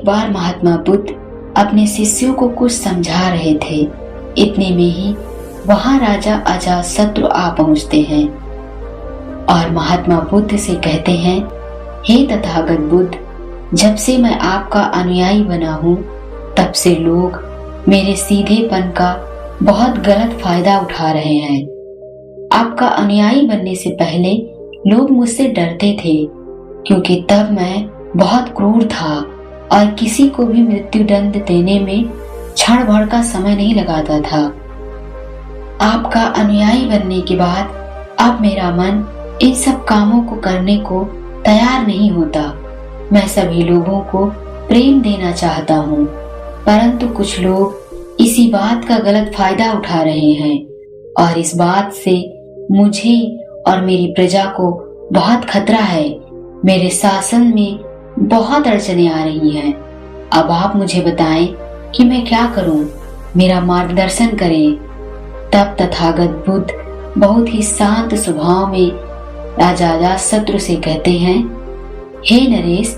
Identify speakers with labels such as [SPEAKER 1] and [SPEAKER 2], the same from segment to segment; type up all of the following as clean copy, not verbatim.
[SPEAKER 1] बार महात्मा बुद्ध अपने शिष्यों को कुछ समझा रहे थे। इतने में ही वहां राजा अजातशत्रु आ पहुंचते हैं और महात्मा बुद्ध से कहते हैं, हे तथागत बुद्ध, जब से मैं आपका अनुयायी बना हूँ तब से लोग मेरे सीधेपन का बहुत गलत फायदा उठा रहे हैं। आपका अनुयायी बनने से पहले लोग मुझसे डरते थे क्योंकि तब मैं बहुत क्रूर था और किसी को भी मृत्यु दंड देने में क्षण भर का समय नहीं लगाता था। आपका अनुयायी बनने के बाद अब मेरा मन इन सब कामों को करने को तैयार नहीं होता। मैं सभी लोगों को प्रेम देना चाहता हूँ, परंतु कुछ लोग इसी बात का गलत फायदा उठा रहे हैं और इस बात से मुझे और मेरी प्रजा को बहुत खतरा है। मेरे शासन में बहुत अड़चने आ रही हैं। अब आप मुझे बताएं कि मैं क्या करूं, मेरा मार्गदर्शन करें। तब तथागत बुद्ध बहुत ही शांत स्वभाव में राजा अजातशत्रु से कहते हैं, हे नरेश,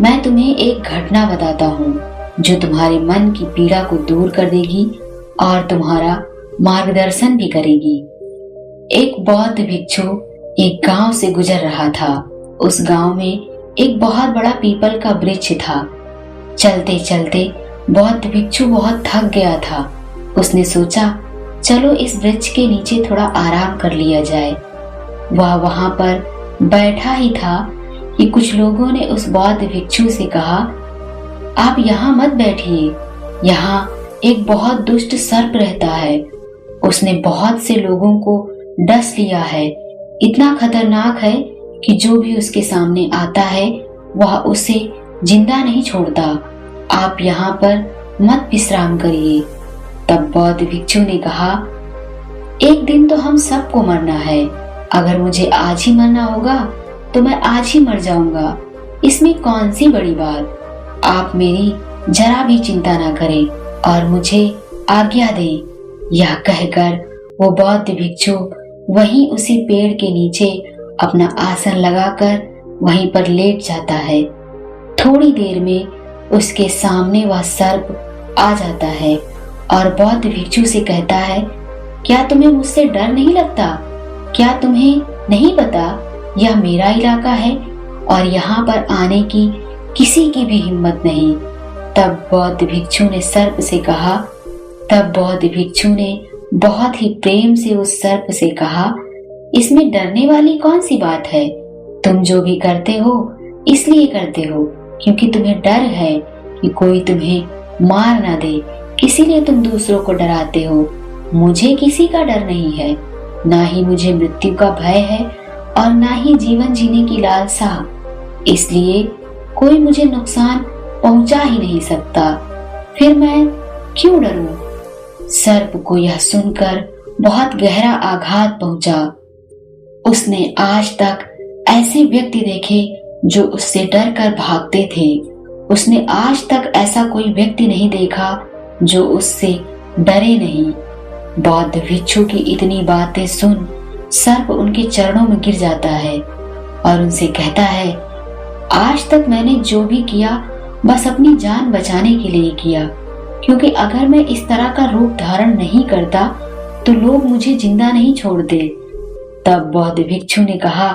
[SPEAKER 1] मैं तुम्हें एक घटना बताता हूँ जो तुम्हारे मन की पीड़ा को दूर कर देगी और तुम्हारा मार्गदर्शन भी करेगी। एक बौद्ध भिक्षु एक गांव से गुजर रहा था। उस गांव में एक बहुत बड़ा पीपल का वृक्ष था। चलते चलते बौद्ध भिक्षु बहुत थक गया था। उसने सोचा, चलो इस वृक्ष के नीचे थोड़ा आराम कर लिया जाए। वह वहां पर बैठा ही था कि कुछ लोगों ने उस बौद्ध भिक्षु से कहा, आप यहाँ मत बैठिए, यहाँ एक बहुत दुष्ट सर्प रहता है। उसने बहुत से लोगों को डस लिया है। इतना खतरनाक है कि जो भी उसके सामने आता है वह उसे जिंदा नहीं छोड़ता। आप यहाँ पर मत विश्राम करिए। तब बौद्ध भिक्षु ने कहा, एक दिन तो हम सबको मरना है। अगर मुझे आज ही मरना होगा तो मैं आज ही मर जाऊंगा। इसमें कौन सी बड़ी बात। आप मेरी जरा भी चिंता ना करें और मुझे आज्ञा दें। यह कहकर वो बौद्ध भिक्षु वहीं उसी पेड़ के नीचे अपना आसन लगाकर वहीं पर लेट जाता है। थोड़ी देर में उसके सामने वह सर्प आ जाता है और बौद्ध भिक्षु से कहता है, क्या तुम्हें मुझसे डर नहीं लगता? क्या तुम्हें नहीं पता यह मेरा इलाका है और यहाँ पर आने की किसी की भी हिम्मत नहीं। तब बौद्ध भिक्षु ने सर्प से कहा, तब बौद्ध भिक्षु ने बहुत ही प्रेम से उस सर्प से कहा, इसमें डरने वाली कौन सी बात है? तुम जो भी करते हो इसलिए करते हो क्योंकि तुम्हें डर है कि कोई तुम्हें मार ना दे, इसीलिए तुम दूसरों को डराते हो। मुझे किसी का डर नहीं है, ना ही मुझे मृत्यु का भय है और ना ही जीवन जीने की लालसा। इसलिए कोई मुझे नुकसान पहुंचा ही नहीं सकता, फिर मैं क्यों डरूं? सर्प को यह सुनकर बहुत गहरा आघात पहुंचा। उसने आज तक ऐसे व्यक्ति देखे जो उससे डर कर भागते थे। उसने आज तक ऐसा कोई व्यक्ति नहीं देखा जो उससे डरे नहीं। बौद्ध भिक्षु की इतनी बातें सुन सर्प उनके चरणों में गिर जाता है और उनसे कहता है, आज तक मैंने जो भी किया बस अपनी जान बचाने के लिए किया, क्योंकि अगर मैं इस तरह का रूप धारण नहीं करता तो लोग मुझे जिंदा नहीं छोड़ते। तब बौद्ध भिक्षु ने कहा,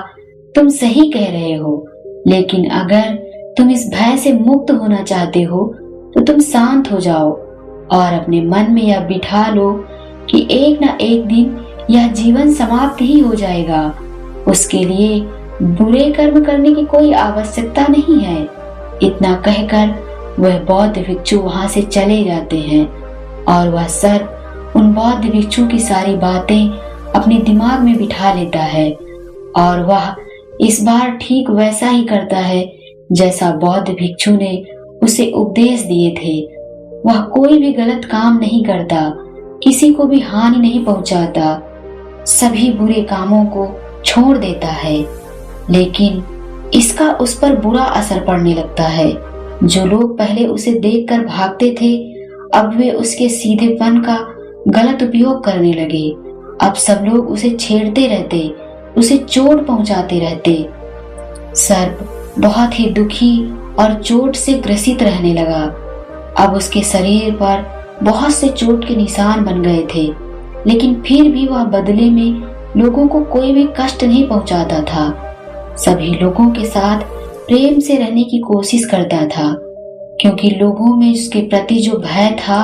[SPEAKER 1] तुम सही कह रहे हो, लेकिन अगर तुम इस भय से मुक्त होना चाहते हो तो तुम शांत हो जाओ और अपने मन में यह बिठा लो कि एक ना एक दिन यह जीवन समाप्त ही हो जाएगा। उसके लिए बुरे कर्म करने की कोई आवश्यकता नहीं है। इतना कहकर वह बौद्ध भिक्षु वहां से चले जाते हैं और वह सर्प उन बौद्ध भिक्षु की सारी बातें अपने दिमाग में बिठा लेता है और वह इस बार ठीक वैसा ही करता है जैसा बौद्ध भिक्षु ने उसे उपदेश दिए थे। वह कोई भी गलत काम नहीं करता, किसी को भी हानि नहीं पहुंचाता, सभी बुरे कामों को छोड़ देता है। लेकिन इसका उस पर बुरा असर पड़ने लगता है। जो लोग पहले उसे देखकर भागते थे अब वे उसके सीधेपन का गलत उपयोग करने लगे। अब सब लोग उसे छेड़ते रहते, उसे चोट पहुंचाते रहते। सर्प बहुत ही दुखी और चोट से ग्रसित रहने लगा। अब उसके शरीर पर बहुत से चोट के निशान बन गए थे, लेकिन फिर भी वह बदले में लोगों को कोई भी कष्ट नहीं पहुंचाता था। सभी लोगों के साथ प्रेम से रहने की कोशिश करता था, क्योंकि लोगों में उसके प्रति जो भय था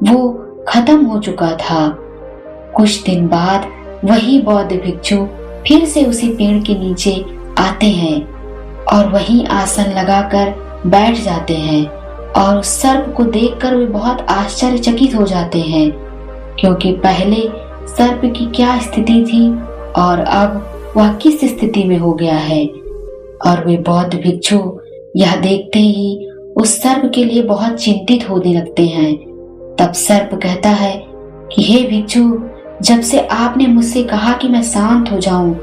[SPEAKER 1] वो खत्म हो चुका था। कुछ दिन बाद वही बौद्ध भिक्षु फिर से उसी पेड़ के नीचे आते हैं और वहीं आसन लगाकर बैठ जाते हैं, और उस सर्प को देखकर वे बहुत आश्चर्यचकित हो जाते हैं, क्योंकि पहले सर्प की क्या स्थिति थी और अब वह किस स्थिति में हो गया है। और वे बौद्ध भिक्षु यह देखते ही उस सर्प के लिए बहुत चिंतित होने लगते हैं। तब सर्प कहता है कि हे भिक्षु, जब से आपने मुझसे कहा कि मैं शांत हो जाऊं,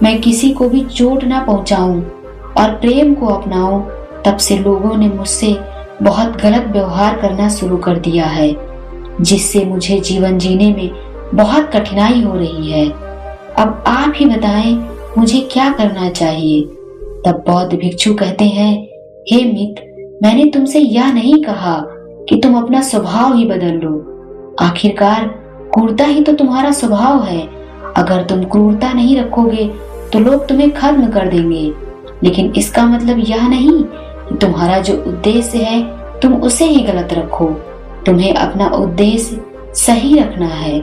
[SPEAKER 1] मैं किसी को भी चोट ना पहुंचाऊं और प्रेम को अपनाऊं, तब से लोगों ने मुझसे बहुत गलत व्यवहार करना शुरू कर दिया है, जिससे मुझे जीवन जीने में बहुत कठिनाई हो रही है। अब आप ही बताएं मुझे क्या करना चाहिए। तब बौद्ध भिक्षु कहते हैं, हे मित्र, मैंने तुमसे यह नहीं कहा कि तुम अपना स्वभाव ही बदल लो। आखिरकार क्रूरता ही तो तुम्हारा स्वभाव है। अगर तुम क्रूरता नहीं रखोगे तो लोग तुम्हें खत्म कर देंगे, लेकिन इसका मतलब यह नहीं कि तुम्हारा जो उद्देश्य है तुम उसे ही गलत रखो। तुम्हें अपना उद्देश्य सही रखना है।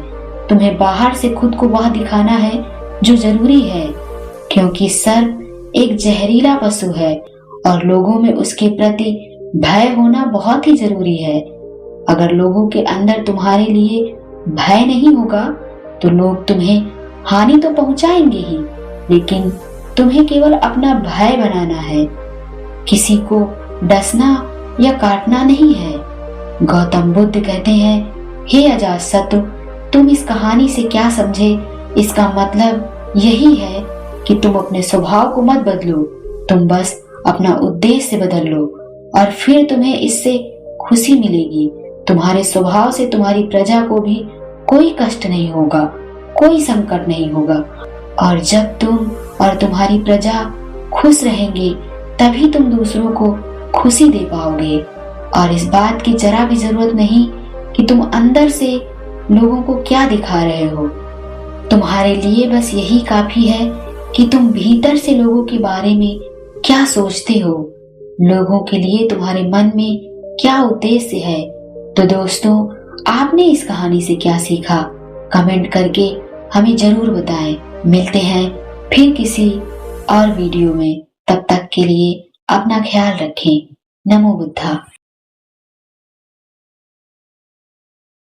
[SPEAKER 1] तुम्हें बाहर से खुद को वह दिखाना है जो जरूरी है, क्योंकि सर्प एक जहरीला पशु है और लोगों में उसके प्रति भय होना बहुत ही जरूरी है। अगर लोगों के अंदर तुम्हारे लिए भय नहीं होगा तो लोग तुम्हें हानि तो पहुंचाएंगे ही, लेकिन तुम्हें केवल अपना भय बनाना है, किसी को डसना या काटना नहीं है। गौतम बुद्ध कहते हैं, हे अजातशत्रु, तुम इस कहानी से क्या समझे? इसका मतलब यही है कि तुम अपने स्वभाव को मत बदलो, तुम बस अपना उद्देश्य बदल लो और फिर तुम्हें इससे खुशी मिलेगी। तुम्हारे स्वभाव से तुम्हारी प्रजा को भी कोई कष्ट नहीं होगा, कोई संकट नहीं होगा, और जब तुम और तुम्हारी प्रजा खुश रहेंगे तभी तुम दूसरों को खुशी दे पाओगे। और इस बात की जरा भी जरूरत नहीं कि तुम अंदर से लोगों को क्या दिखा रहे हो। तुम्हारे लिए बस यही काफी है कि तुम भीतर से लोगों के बारे में क्या सोचते हो, लोगों के लिए तुम्हारे मन में क्या उद्देश्य है। तो दोस्तों, आपने इस कहानी से क्या सीखा? कमेंट करके हमें जरूर बताएं। मिलते हैं फिर किसी और वीडियो में। तब तक के लिए अपना ख्याल रखें। नमो बुद्धा।